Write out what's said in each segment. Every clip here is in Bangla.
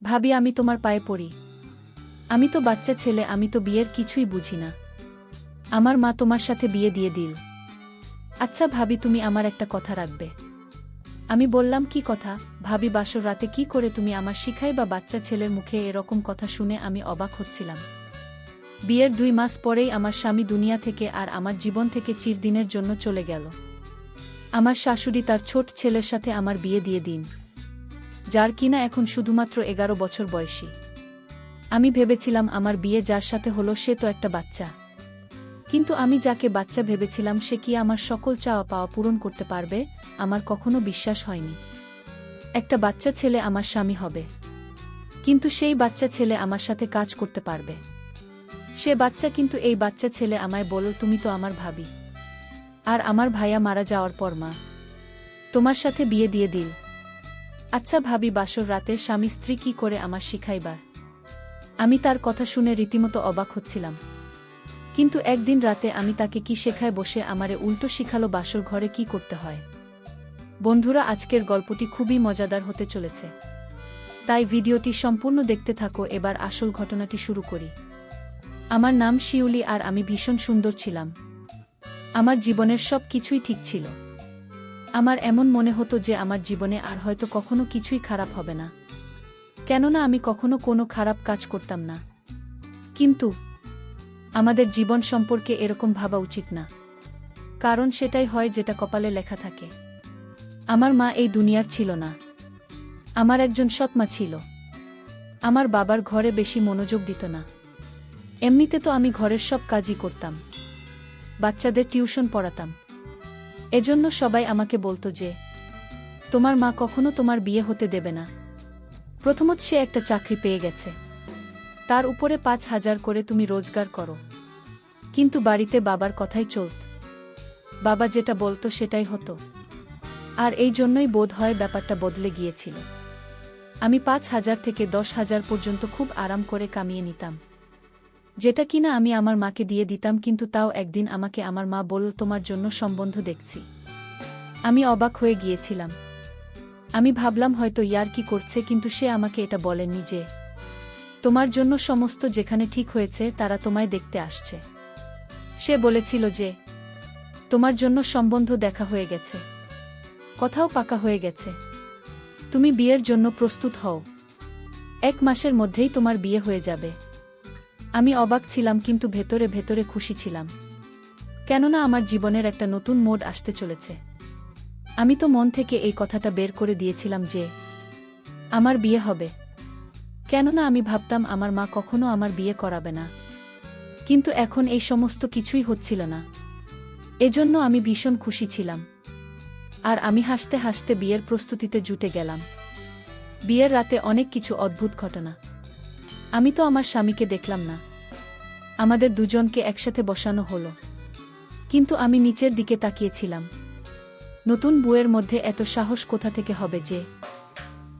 ভাবি, আমি তোমার পায়ে পড়ি। আমি তো বাচ্চা ছেলে, আমি তো বিয়ের কিছুই বুঝি না। আমার মা তোমার সাথে বিয়ে দিয়ে দিল। আচ্ছা ভাবি, তুমি আমার একটা কথা রাখবে? আমি বললাম, কি কথা? ভাবি, বাসর রাতে কি করে তুমি আমার শিখাই বা বাচ্চা ছেলের মুখে এরকম কথা শুনে আমি অবাক হচ্ছিলাম। বিয়ের 2 মাস পরেই আমার স্বামী দুনিয়া থেকে আর আমার জীবন থেকে চিরদিনের জন্য চলে গেল। আমার শাশুড়ি তার ছোট ছেলের সাথে আমার বিয়ে দিয়ে দিন, যার কিনা এখন শুধুমাত্র 11 বছর বয়সী। আমি ভেবেছিলাম আমার বিয়ে যার সাথে হলো সে তো একটা বাচ্চা, কিন্তু আমি যাকে বাচ্চা ভেবেছিলাম সে কি আমার সকল চাওয়া পাওয়া পূরণ করতে পারবে? আমার কখনো বিশ্বাস হয়নি একটা বাচ্চা ছেলে আমার স্বামী হবে, কিন্তু সেই বাচ্চা ছেলে আমার সাথে কাজ করতে পারবে। সে বাচ্চা, কিন্তু এই বাচ্চা ছেলে আমায় বলল, তুমি তো আমার ভাবি, আর আমার ভাইয়া মারা যাওয়ার পর মা তোমার সাথে বিয়ে দিয়ে দিল। আচ্ছা ভাবি, বাসর রাতে স্বামী স্ত্রী কি করে আমার শিখাইবার? আমি তার কথা শুনে রীতিমতো অবাক হচ্ছিলাম, কিন্তু একদিন রাতে আমি তাকে কি শেখায় বসে আমারে উল্টো শিখালো বাসর ঘরে কি করতে হয়। বন্ধুরা, আজকের গল্পটি খুবই মজাদার হতে চলেছে, তাই ভিডিওটি সম্পূর্ণ দেখতে থাকো। এবার আসল ঘটনাটি শুরু করি। আমার নাম শিউলি আর আমি ভীষণ সুন্দর ছিলাম। আমার জীবনের সব কিছুই ঠিক ছিল। আমার এমন মনে হতো যে আমার জীবনে আর হয়তো কখনো কিছুই খারাপ হবে না, কেননা আমি কখনো কোনো খারাপ কাজ করতাম না। কিন্তু আমাদের জীবন সম্পর্কে এরকম ভাবা উচিত না, কারণ সেটাই হয় যেটা কপালে লেখা থাকে। আমার মা এই দুনিয়ার ছিল না। আমার একজন সৎ মা ছিল। আমার বাবার ঘরে বেশি মনোযোগ দিত না। এমনিতে তো আমি ঘরের সব কাজই করতাম, বাচ্চাদের টিউশন পড়াতাম। এজন্য সবাই আমাকে বলতো যে, তোমার মা কখনো তোমার বিয়ে হতে দেবে না। প্রথমত সে একটা চাকরি পেয়ে গেছে, তার উপরে 5,000 করে তুমি রোজগার করো। কিন্তু বাড়িতে বাবার কথাই চলত। বাবা যেটা বলতো সেটাই হতো। আর এই জন্যই বোধ হয় ব্যাপারটা বদলে গিয়েছিল। আমি 5,000 থেকে 10,000 পর্যন্ত খুব আরাম করে কামিয়ে নিতাম, যেটা কিনা আমি আমার মাকে দিয়ে দিতাম। কিন্তু তাও একদিন আমাকে আমার মা বলল, তোমার জন্য সম্বন্ধ দেখছি। আমি অবাক হয়ে গিয়েছিলাম। আমি ভাবলাম হয়তো ইয়ার কি করছে, কিন্তু সে আমাকে এটা বলেনি যে, তোমার জন্য সমস্ত যেখানে ঠিক হয়েছে তারা তোমায় দেখতে আসছে। সে বলেছিল যে, তোমার জন্য সম্বন্ধ দেখা হয়ে গেছে, কথাও পাকা হয়ে গেছে, তুমি বিয়ের জন্য প্রস্তুত হও, 1 মাসের মধ্যেই তোমার বিয়ে হয়ে যাবে। আমি অবাক ছিলাম, কিন্তু ভেতরে ভেতরে খুশি ছিলাম, কেননা আমার জীবনের একটা নতুন মোড় আসতে চলেছে। আমি তো মন থেকে এই কথাটা বের করে দিয়েছিলাম যে আমার বিয়ে হবে, কেননা আমি ভাবতাম আমার মা কখনো আমার বিয়ে করাবে না। কিন্তু এখন এই সমস্ত কিছুই হচ্ছিল না, এজন্য আমি ভীষণ খুশি ছিলাম। আর আমি হাসতে হাসতে বিয়ের প্রস্তুতিতে জুটে গেলাম। বিয়ের রাতে অনেক কিছু অদ্ভুত ঘটনা। আমি তো আমার স্বামীকে দেখলাম না। আমাদের দুজনকে একসাথে বসানো হলো, কিন্তু আমি নিচের দিকে তাকিয়েছিলাম। নতুন বউয়ের মধ্যে এত সাহস কোথা থেকে হবে যে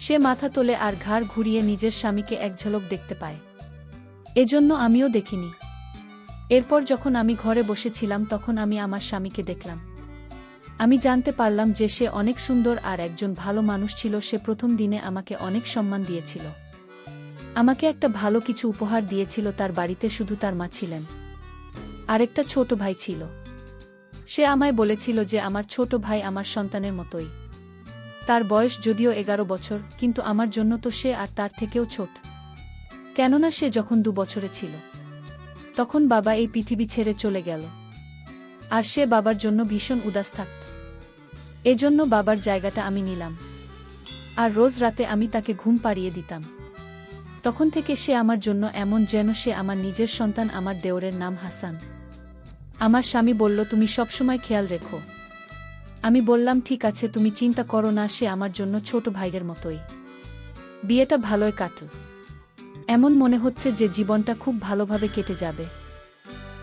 সে মাথা তোলে আর ঘাড় ঘুরিয়ে নিজের স্বামীকে এক ঝলক দেখতে পায়? এজন্য আমিও দেখিনি। এরপর যখন আমি ঘরে বসেছিলাম তখন আমি আমার স্বামীকে দেখলাম। আমি জানতে পারলাম যে সে অনেক সুন্দর আর একজন ভালো মানুষ ছিল। সে প্রথম দিনে আমাকে অনেক সম্মান দিয়েছিল, আমাকে একটা ভালো কিছু উপহার দিয়েছিল। তার বাড়িতে শুধু তার মা ছিলেন, আরেকটা ছোট ভাই ছিল। সে আমায় বলেছিল যে আমার ছোট ভাই আমার সন্তানের মতোই। তার বয়স যদিও 11 বছর, কিন্তু আমার জন্য তো সে আর তার থেকেও ছোট, কেননা সে যখন 2 বছরে ছিল তখন বাবা এই পৃথিবী ছেড়ে চলে গেল, আর সে বাবার জন্য ভীষণ উদাস থাকত। এজন্য বাবার জায়গাটা আমি নিলাম, আর রোজ রাতে আমি তাকে ঘুম পাড়িয়ে দিতাম। তখন থেকে সে আমার জন্য এমন যেন সে আমার নিজের সন্তান। আমার দেওরের নাম হাসান। আমার স্বামী বলল, তুমি সবসময় খেয়াল রেখো। আমি বললাম, ঠিক আছে, তুমি চিন্তা করো না, সে আমার জন্য ছোট ভাইয়ের মতোই। বিয়েটা ভালোই কাটল। এমন মনে হচ্ছে যে জীবনটা খুব ভালোভাবে কেটে যাবে।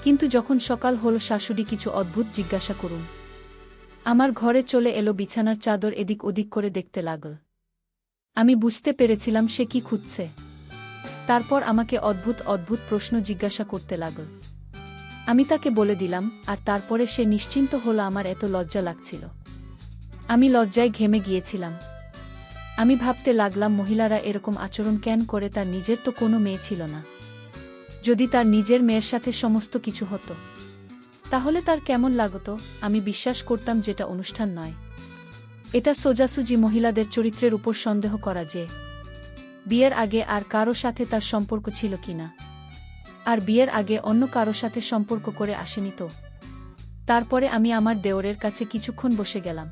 কিন্তু যখন সকাল হল, শাশুড়ি কিছু অদ্ভুত জিজ্ঞাসা করুন আমার ঘরে চলে এলো। বিছানার চাদর এদিক ওদিক করে দেখতে লাগল। আমি বুঝতে পেরেছিলাম সে কি খুঁজছে। তারপর আমাকে অদ্ভুত অদ্ভুত প্রশ্ন জিজ্ঞাসা করতে লাগল। আমি তাকে বলে দিলাম, আর তারপরে সে নিশ্চিন্ত হলো। আমার এত লজ্জা লাগছিল, আমি লজ্জায় ঘেমে গিয়েছিলাম। আমি ভাবতে লাগলাম মহিলারা এরকম আচরণ কেন করে, তার নিজের তো কোনো মেয়ে ছিল না। যদি তার নিজের মেয়ের সাথে সমস্ত কিছু হতো তাহলে তার কেমন লাগতো? আমি বিশ্বাস করতাম যেটা অনুষ্ঠান নয়, এটা সোজাসুজি মহিলাদের চরিত্রের উপর সন্দেহ করা, যে বিয়ের আগে আর কারো সাথে তার সম্পর্ক ছিল কিনা, আর বিয়ের আগে অন্য কারো সাথে সম্পর্ক করে আসেনি তো। তারপরে আমি আমার দেওরের কাছে কিছুক্ষণ বসে গেলাম।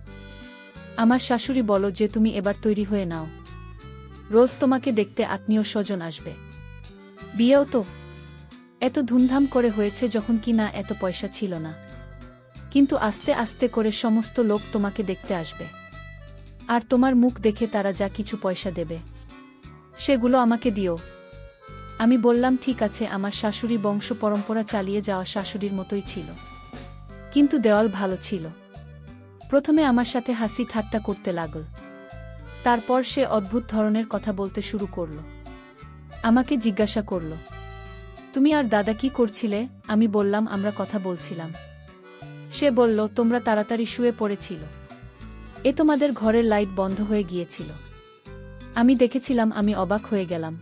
আমার শাশুড়ি বলল যে তুমি এবার তৈরি হয়ে নাও, রোজ তোমাকে দেখতে আত্মীয় স্বজন আসবে। বিয়েও তো এত ধুমধাম করে হয়েছে যখন কিনা এত পয়সা ছিল না, কিন্তু আস্তে আস্তে করে সমস্ত লোক তোমাকে দেখতে আসবে, আর তোমার মুখ দেখে তারা যা কিছু পয়সা দেবে সেগুলো আমাকে দিও। আমি বললাম ঠিক আছে। আমার শাশুড়ি বংশ পরম্পরা চালিয়ে যাওয়া শাশুড়ির মতোই ছিল, কিন্তু দেওয়াল ভালো ছিল। প্রথমে আমার সাথে হাসি ঠাট্টা করতে লাগল, তারপর সে অদ্ভুত ধরনের কথা বলতে শুরু করল। আমাকে জিজ্ঞাসা করল, তুমি আর দাদা কি করছিলে? আমি বললাম আমরা কথা বলছিলাম। সে বলল, তোমরা তাড়াতাড়ি শুয়ে পড়েছিল, এ তোমাদের ঘরের লাইট বন্ধ হয়ে গিয়েছিল। আমি দেখেছিলাম। আমি অবাক হয়ে গেলাম।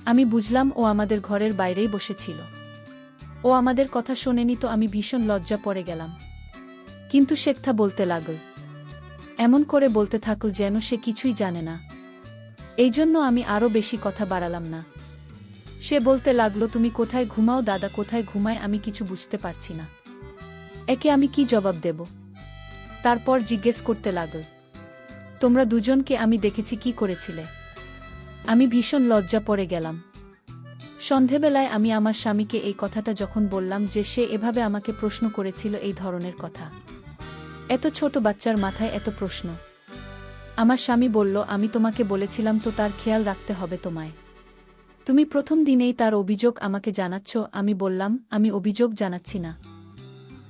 আমি বুঝলাম ও আমাদের ঘরের বাইরেই বসেছিল, ও আমাদের কথা শোনেনি তো। আমি ভীষণ লজ্জা পড়ে গেলাম, কিন্তু শেখথা বলতে লাগল, এমন করে বলতে থাকল যেন সে কিছুই জানে না। এই জন্য আমি আরও বেশি কথা বাড়ালাম না। সে বলতে লাগল, তুমি কোথায় ঘুমাও? দাদা কোথায় ঘুমায়? আমি কিছু বুঝতে পারছি না। একে আমি কি জবাব দেব? তারপর জিজ্ঞেস করতে লাগল, তোমরা দুজনকে আমি দেখেছি কি করেছিলে? আমি ভীষণ লজ্জা পড়ে গেলাম। সন্ধেবেলায় আমি আমার স্বামীকে এই কথাটা যখন বললাম যে সে এভাবে আমাকে প্রশ্ন করেছিল এই ধরনের কথা, এত ছোট বাচ্চার মাথায় এত প্রশ্ন, আমার স্বামী বলল, আমি তোমাকে বলেছিলাম তো, তার খেয়াল রাখতে হবে তোমায়। তুমি প্রথম দিনেই তার অভিযোগ আমাকে জানাচ্ছ। আমি বললাম, আমি অভিযোগ জানাচ্ছি না,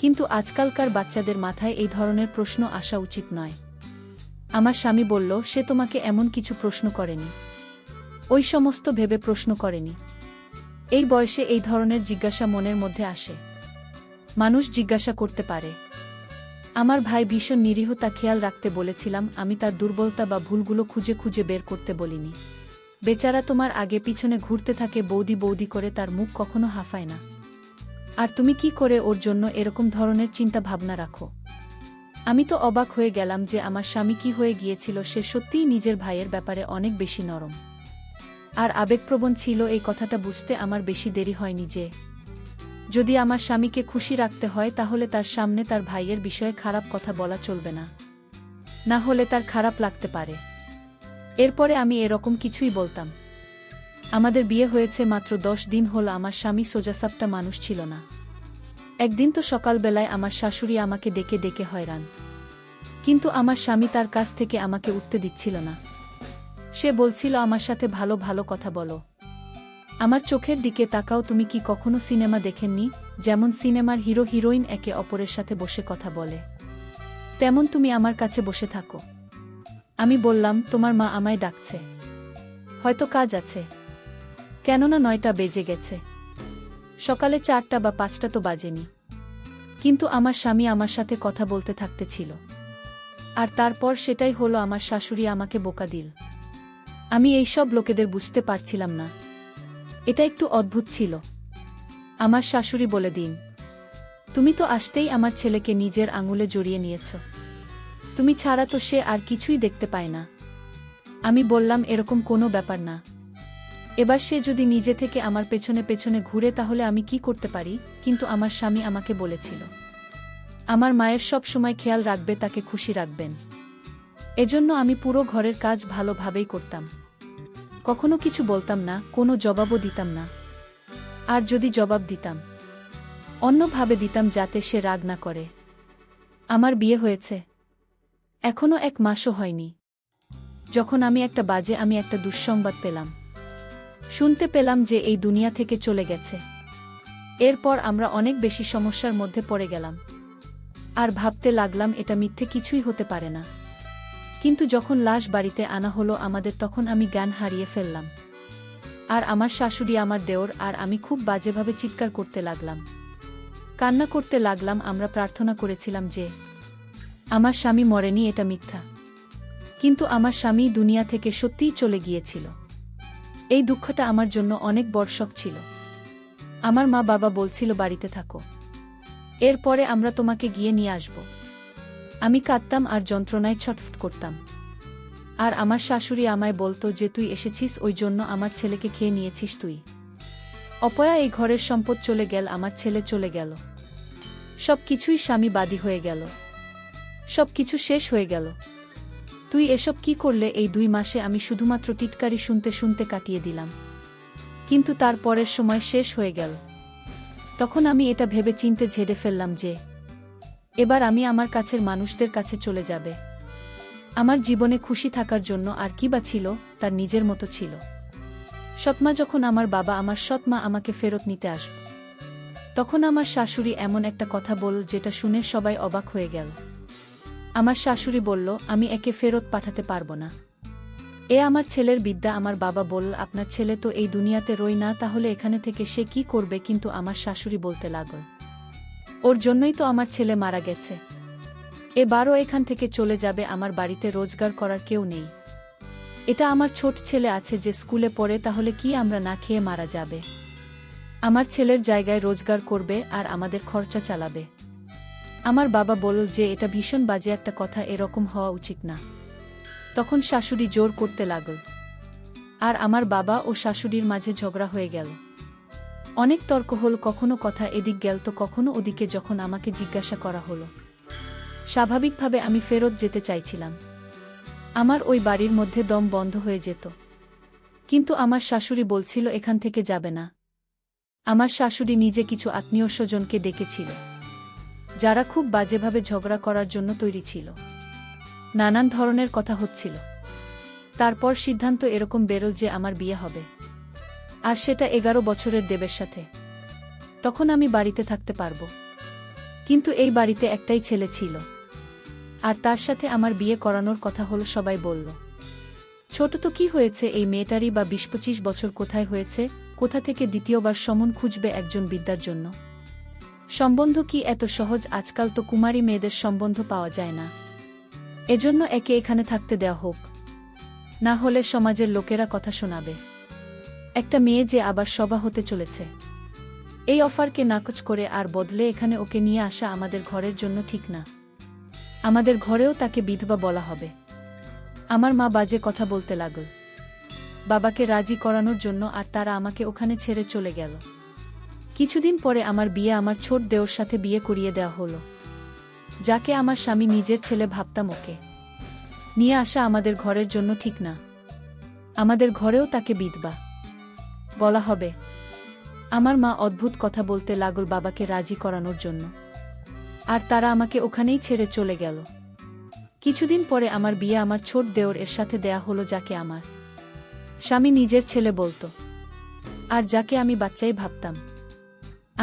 কিন্তু আজকালকার বাচ্চাদের মাথায় এই ধরনের প্রশ্ন আসা উচিত নয়। আমার স্বামী বলল, সে তোমাকে এমন কিছু প্রশ্ন করেনি, ওই সমস্ত ভেবে প্রশ্ন করেনি। এই বয়সে এই ধরনের জিজ্ঞাসা মনের মধ্যে আসে, মানুষ জিজ্ঞাসা করতে পারে। আমার ভাই ভীষণ নিরীহ, তা খেয়াল রাখতে বলেছিলাম। আমি তার দুর্বলতা বা ভুলগুলো খুঁজে খুঁজে বের করতে বলিনি। বেচারা তোমার আগে পিছনে ঘুরতে থাকে বৌদি বৌদি করে, তার মুখ কখনো হাফায় না। আর তুমি কি করে ওর জন্য এরকম ধরনের চিন্তা ভাবনা রাখো? আমি তো অবাক হয়ে গেলাম যে আমার স্বামী কি হয়ে গিয়েছিল। সে সত্যিই নিজের ভাইয়ের ব্যাপারে অনেক বেশি নরম আর আবেগপ্রবণ ছিল। এই কথাটা বুঝতে আমার বেশি দেরি হয়নি যে যদি আমার স্বামীকে খুশি রাখতে হয় তাহলে তার সামনে তার ভাইয়ের বিষয়ে খারাপ কথা বলা চলবে না, না হলে তার খারাপ লাগতে পারে। এরপরে আমি এরকম কিছুই বলতাম। আমাদের বিয়ে হয়েছে মাত্র 10 দিন হলো। আমার স্বামী সোজাসাপটা মানুষ ছিল না। একদিন তো সকালবেলায় আমার শাশুড়ি আমাকে ডেকে ডেকে হয়রান, কিন্তু আমার স্বামী তার কাছ থেকে আমাকে উঠতে দিচ্ছিল না। সে বলছিল, আমার সাথে ভালো ভালো কথা বলো, আমার চোখের দিকে তাকাও। তুমি কি কখনো সিনেমা দেখেননি, যেমন সিনেমার হিরো হিরোইন একে অপরের সাথে বসে কথা বলে, তেমন তুমি আমার কাছে বসে থাকো। আমি বললাম, তোমার মা আমায় ডাকছে, হয়তো কাজ আছে, কেননা 9টা বেজে গেছে। সকালে 4টা বা 5টা তো বাজেনি। কিন্তু আমার স্বামী আমার সাথে কথা বলতে থাকতে ছিল। আর তারপর সেটাই হলো, আমার শাশুড়ি আমাকে বোকা দিল। আমি এই সব লোকেদের বুঝতে পারছিলাম না। এটা একটু অদ্ভুত ছিল। আমার শাশুড়ি বলে দিন, তুমি তো আসতেই আমার ছেলেকে নিজের আঙুলে জড়িয়ে নিয়েছ, তুমি ছাড়া তো সে আর কিছুই দেখতে পায় না। আমি বললাম, এরকম কোনো ব্যাপার না। এবার সে যদি নিজে থেকে আমার পেছনে পেছনে ঘুরে তাহলে আমি কি করতে পারি? কিন্তু আমার স্বামী আমাকে বলেছিল, আমার মায়ের সব সময় খেয়াল রাখবে, তাকে খুশি রাখবেন। এজন্য আমি পুরো ঘরের কাজ ভালোভাবেই করতাম, কখনো কিছু বলতাম না, কোনো জবাবও দিতাম না। আর যদি জবাব দিতাম, অন্যভাবে দিতাম যাতে সে রাগ না করে। আমার বিয়ে হয়েছে এখনো 1 মাসও হয়নি যখন আমি একটা দুঃসংবাদ পেলাম। শুনতে পেলাম যে এই দুনিয়া থেকে চলে গেছে। এরপর আমরা অনেক বেশি সমস্যার মধ্যে পড়ে গেলাম, আর ভাবতে লাগলাম এটা মিথ্যে কিছুই হতে পারে না। কিন্তু যখন লাশ বাড়িতে আনা হলো আমাদের, তখন আমি জ্ঞান হারিয়ে ফেললাম। আর আমার শাশুড়ি, আমার দেওর আর আমি খুব বাজেভাবে চিৎকার করতে লাগলাম, কান্না করতে লাগলাম। আমরা প্রার্থনা করেছিলাম যে আমার স্বামী মরেনি, এটা মিথ্যা। কিন্তু আমার স্বামী দুনিয়া থেকে সত্যিই চলে গিয়েছিল। এই দুঃখটা আমার জন্য অনেক বড় শক ছিল। আমার মা বাবা বলছিল বাড়িতে থাকো, এরপরে আমরা তোমাকে গিয়ে নিয়ে আসব। আমি কাঁদতাম আর যন্ত্রণায় ছটফট করতাম। আর আমার শাশুড়ি আমায় বলতো যে তুই এসেছিস ওই জন্য আমার ছেলেকে খেয়ে নিয়েছিস তুই। অপয়া এই ঘরের সম্পদ চলে গেল, আমার ছেলে চলে গেল, সব কিছুই স্বামী বাদী হয়ে গেল, সব কিছু শেষ হয়ে গেল। তুই এসব কি করলে? এই 2 মাসে আমি শুধুমাত্র টিটকারি শুনতে শুনতে কাটিয়ে দিলাম, কিন্তু তারপরের সময় শেষ হয়ে গেল। তখন আমি এটা ভেবে চিন্তে ঝেড়ে ফেললাম যে এবার আমি আমার কাছের মানুষদের কাছে চলে যাবে। আমার জীবনে খুশি থাকার জন্য আর কি বা ছিল, তার নিজের মতো ছিল। সৎমা যখন আমার বাবা আমার সৎমা আমাকে ফেরত নিতে আসবে, তখন আমার শাশুড়ি এমন একটা কথা বলল যেটা শুনে সবাই অবাক হয়ে গেল। আমার শাশুড়ি বলল, আমি একে ফেরত পাঠাতে পারবো না, এ আমার ছেলের বিদ্যা। আমার বাবা বলল, আপনার ছেলে তো এই দুনিয়াতে রই না, তাহলে এখানে থেকে সে কি করবে? কিন্তু আমার শাশুড়ি বলতে লাগল, ওর জন্যই তো আমার ছেলে মারা গেছে, এবারও এখান থেকে চলে যাবে। আমার বাড়িতে রোজগার করার কেউ নেই, এটা আমার ছোট ছেলে আছে যে স্কুলে পড়ে, তাহলে কি আমরা না খেয়ে মারা যাবে? আমার ছেলের জায়গায় রোজগার করবে আর আমাদের খরচা চালাবে। আমার বাবা বলল যে এটা ভীষণ বাজে একটা কথা, এরকম হওয়া উচিত না। তখন শাশুড়ি জোর করতে লাগল, আর আমার বাবা ও শাশুড়ির মাঝে ঝগড়া হয়ে গেল। অনেক তর্ক হল, কখনো কথা এদিক গেল তো কখনো ওদিকে। যখন আমাকে জিজ্ঞাসা করা হলো, স্বাভাবিকভাবে আমি ফেরত যেতে চাইছিলাম। আমার ওই বাড়ির মধ্যে দম বন্ধ হয়ে যেত, কিন্তু আমার শাশুড়ি বলছিল এখান থেকে যাবে না। আমার শাশুড়ি নিজে কিছু আত্মীয় স্বজনকে ডেকেছিল, যারা খুব বাজেভাবে ঝগড়া করার জন্য তৈরি ছিল। নানান ধরনের কথা হচ্ছিল। তারপর সিদ্ধান্ত এরকম বেরোল যে আমার বিয়ে হবে, আর সেটা 11 বছরের দেবের সাথে। তখন আমি বাড়িতে থাকতে পারবো, কিন্তু এই বাড়িতে একটাই ছেলে ছিল, আর তার সাথে আমার বিয়ে করানোর কথা হলো। সবাই বলল, ছোট তো কি হয়েছে, এই মেয়েটারই বা 20-25 বছর, কোথায় হয়েছে? কোথা থেকে দ্বিতীয়বার সমন খুঁজবে একজন বিদ্যার জন্য? সম্বন্ধ কি এত সহজ? আজকাল তো কুমারী মেয়েদের সম্বন্ধ পাওয়া যায় না। এজন্য একে এখানে থাকতে দেওয়া হোক, না হলে সমাজের লোকেরা কথা শোনাবে। একটা মেয়ে যে আবার সভা হতে চলেছে, এই অফারকে নাকচ করে আর বদলে এখানে ওকে নিয়ে আসা আমাদের ঘরের জন্য ঠিক না। আমাদের ঘরেও তাকে বিধবা বলা হবে। আমার মা বাজে কথা বলতে লাগল বাবাকে রাজি করানোর জন্য, আর তারা আমাকে ওখানে ছেড়ে চলে গেল। কিছুদিন পরে আমার বিয়ে আমার ছোট দেওর সাথে বিয়ে করিয়ে দেওয়া হলো, যাকে আমার স্বামী নিজের ছেলে ভাবতাম। ওকে নিয়ে আসা আমাদের ঘরের জন্য ঠিক না। আমাদের ঘরেও তাকে বিধবা বলা হবে। আমার মা অদ্ভুত কথা বলতে লাগল বাবাকে রাজি করানোর জন্য, আর তারা আমাকে ওখানেই ছেড়ে চলে গেল। কিছুদিন পরে আমার বিয়ে আমার ছোট দেওর এর সাথে দেয়া হলো, যাকে আমার স্বামী নিজের ছেলে বলতো, আর যাকে আমি বাচ্চাই ভাবতাম।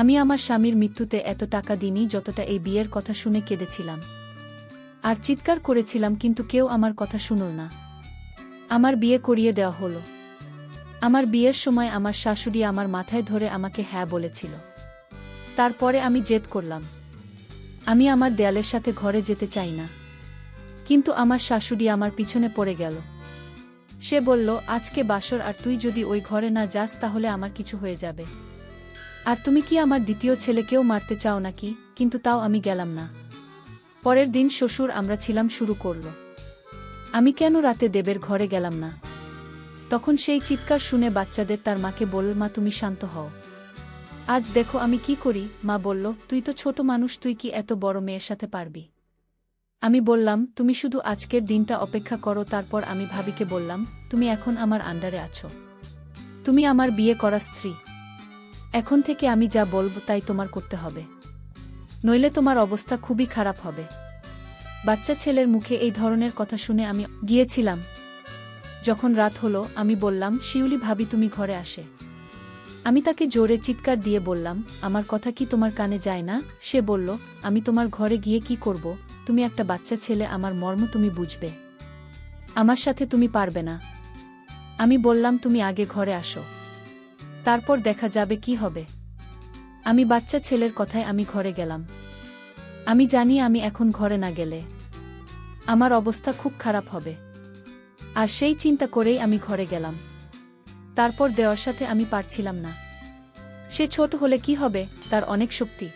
আমি আমার স্বামীর মৃত্যুতে এত টাকা দিইনি যতটা এই বিয়ের কথা শুনে কেঁদেছিলাম আর চিৎকার করেছিলাম, কিন্তু কেউ আমার কথা শুনল না। আমার বিয়ে করিয়ে দেওয়া হলো। আমার বিয়ের সময় আমার শাশুড়ি আমার মাথায় ধরে আমাকে হ্যাঁ বলেছিল। তারপরে আমি জেদ করলাম, আমি আমার দেয়ালের সাথে ঘরে যেতে চাই না, কিন্তু আমার শাশুড়ি আমার পিছনে পড়ে গেল। সে বলল, আজকে বাসর, আর তুই যদি ওই ঘরে না যাস তাহলে আমার কিছু হয়ে যাবে। আর তুমি কি আমার দ্বিতীয় ছেলেকেও মারতে চাও নাকি? কিন্তু তাও আমি গেলাম না। পরের দিন শ্বশুর আমরা ছিলাম শুরু করল, আমি কেন রাতে দেবের ঘরে গেলাম না। তখন সেই চিৎকার শুনে বাচ্চাদের তার মাকে বলল, মা তুমি শান্ত হও, আজ দেখো আমি কি করি। মা বলল, তুই তো ছোট মানুষ, তুই কি এত বড় মেয়ের সাথে পারবি? আমি বললাম, তুমি শুধু আজকের দিনটা অপেক্ষা করো। তারপর আমি ভাবিকে বললাম, তুমি এখন আমার আন্ডারে আছো, তুমি আমার বিয়ে করা স্ত্রী, এখন থেকে আমি যা বলবো তাই তোমার করতে হবে, নইলে তোমার অবস্থা খুবই খারাপ হবে। বাচ্চা ছেলের মুখে এই ধরনের কথা শুনে আমি গিয়েছিলাম। যখন রাত হলো আমি বললাম, শিউলি ভাবি তুমি ঘরে আসে। আমি তাকে জোরে চিৎকার দিয়ে বললাম, আমার কথা কি তোমার কানে যায় না? সে বলল, আমি তোমার ঘরে গিয়ে কি করব? তুমি একটা বাচ্চা ছেলে, আমার মর্ম তুমি বুঝবে, আমার সাথে তুমি পারবে না। আমি বললাম, তুমি আগে ঘরে আসো, তারপর দেখা যাবে কি হবে। আমি বাচ্চা ছেলের কথায় আমি ঘরে গেলাম। আমি জানি আমি এখন ঘরে না গেলে আমার অবস্থা খুব খারাপ হবে। আর সেই চিন্তা করেই আমি ঘরে গেলাম। তারপর দেওয়ার সাথে আমি পারছিলাম না। সে ছোট হলে কি হবে, তার অনেক শক্তি।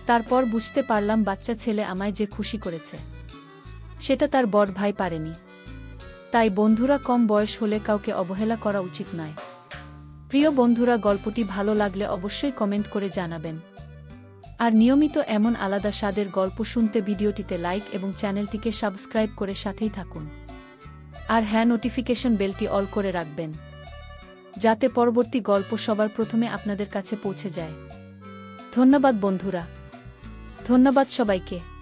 তারপর বুঝতে পারলাম বাচ্চা ছেলে আমায় যে খুশি করেছে সেটা তার বড় ভাই পারেনি। তাই বন্ধুরা, কম বয়স হলে কাউকে অবহেলা করা উচিত নয়। প্রিয় বন্ধুরা, গল্পটি ভালো লাগলে অবশ্যই কমেন্ট করে জানাবেন। আর নিয়মিত এমন আলাদা স্বাদের গল্প শুনতে ভিডিওটিতে লাইক এবং চ্যানেলটিকে সাবস্ক্রাইব করে সাথেই থাকুন। আর হ্যাঁ, নোটিফিকেশন বেলটি অল করে রাখবেন, যাতে পরবর্তী গল্প সবার প্রথমে আপনাদের কাছে পৌঁছে যায়। ধন্যবাদ বন্ধুরা, ধন্যবাদ সবাইকে।